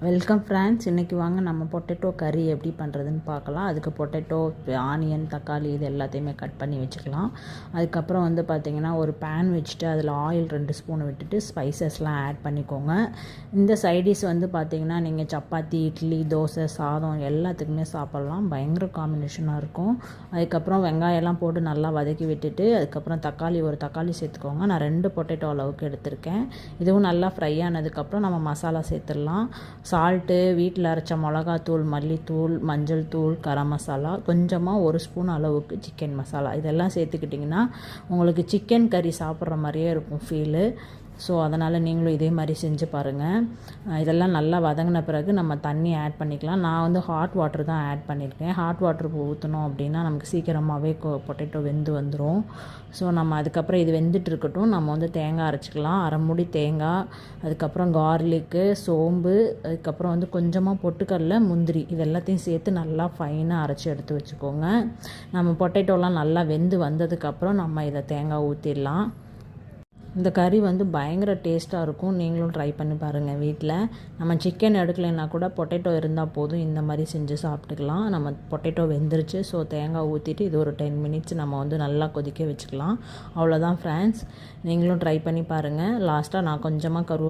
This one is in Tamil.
Welcome friends. இன்றைக்கி வாங்க நம்ம பொட்டேட்டோ கறி எப்படி பண்ணுறதுன்னு பார்க்கலாம். அதுக்கு பொட்டேட்டோ, ஆனியன், தக்காளி இது எல்லாத்தையுமே கட் பண்ணி வச்சுக்கலாம். அதுக்கப்புறம் வந்து பார்த்திங்கன்னா ஒரு பேன் வச்சுட்டு அதில் ஆயில் 2 ஸ்பூன் விட்டுட்டு ஸ்பைசஸ்லாம் ஆட் பண்ணிக்கோங்க. இந்த சைடிஷ் வந்து பார்த்திங்கன்னா நீங்கள் சப்பாத்தி, இட்லி, தோசை, சாதம் எல்லாத்துக்குமே சாப்பிட்லாம். பயங்கர காம்பினேஷனாக இருக்கும். அதுக்கப்புறம் வெங்காயம்லாம் போட்டு நல்லா வதக்கி விட்டுட்டு அதுக்கப்புறம் ஒரு தக்காளி சேர்த்துக்கோங்க. நான் 2 பொட்டேட்டோ அளவுக்கு எடுத்திருக்கேன். இதுவும் நல்லா ஃப்ரை ஆனதுக்கப்புறம் நம்ம மசாலா சேர்த்துடலாம். சால்ட்டு, வீட்டில் அரைச்ச மிளகாத்தூள், மல்லித்தூள், மஞ்சள் தூள், கரம் மசாலா, கொஞ்சமாக 1 ஸ்பூன் அளவுக்கு சிக்கன் மசாலா இதெல்லாம் சேர்த்துக்கிட்டிங்கன்னா உங்களுக்கு சிக்கன் கறி சாப்பிட்ற மாதிரியே இருக்கும் ஃபீலு. ஸோ அதனால் நீங்களும் இதே மாதிரி செஞ்சு பாருங்கள். இதெல்லாம் நல்லா வதங்கின பிறகு நம்ம தண்ணி ஆட் பண்ணிக்கலாம். நான் வந்து ஹாட் வாட்டர் தான் ஆட் பண்ணியிருக்கேன். ஹாட் வாட்டர் ஊற்றணும் அப்படின்னா நமக்கு சீக்கிரமாகவே பொட்டேட்டோ வெந்து வந்துடும். ஸோ நம்ம அதுக்கப்புறம் இது வெந்துட்டு இருக்கட்டும். நம்ம வந்து தேங்காய் அரைச்சிக்கலாம். 1/2 மூடி தேங்காய், அதுக்கப்புறம் கார்லிக்கு, சோம்பு, அதுக்கப்புறம் வந்து கொஞ்சமாக பொட்டுக்கடலை, முந்திரி இது எல்லாத்தையும் சேர்த்து நல்லா ஃபைனாக அரைச்சி எடுத்து வச்சுக்கோங்க. நம்ம பொட்டேட்டோலாம் நல்லா வெந்து வந்ததுக்கப்புறம் நம்ம இதை தேங்காய் ஊற்றிடலாம். இந்த கறி வந்து பயங்கர டேஸ்ட்டாக இருக்கும். நீங்களும் ட்ரை பண்ணி பாருங்கள் வீட்டில். நம்ம சிக்கன் எடுக்கலைன்னா கூட பொட்டேட்டோ இருந்தால் போதும், இந்த மாதிரி செஞ்சு சாப்பிட்டுக்கலாம். நம்ம பொட்டேட்டோ வெந்துருச்சு. ஸோ தேங்காய் ஊற்றிட்டு இது ஒரு 10 மினிட்ஸ் நம்ம வந்து நல்லா கொதிக்க வச்சுக்கலாம். அவ்வளோதான் ஃப்ரெண்ட்ஸ். நீங்களும் ட்ரை பண்ணி பாருங்கள். லாஸ்ட்டாக நான் கொஞ்சமாக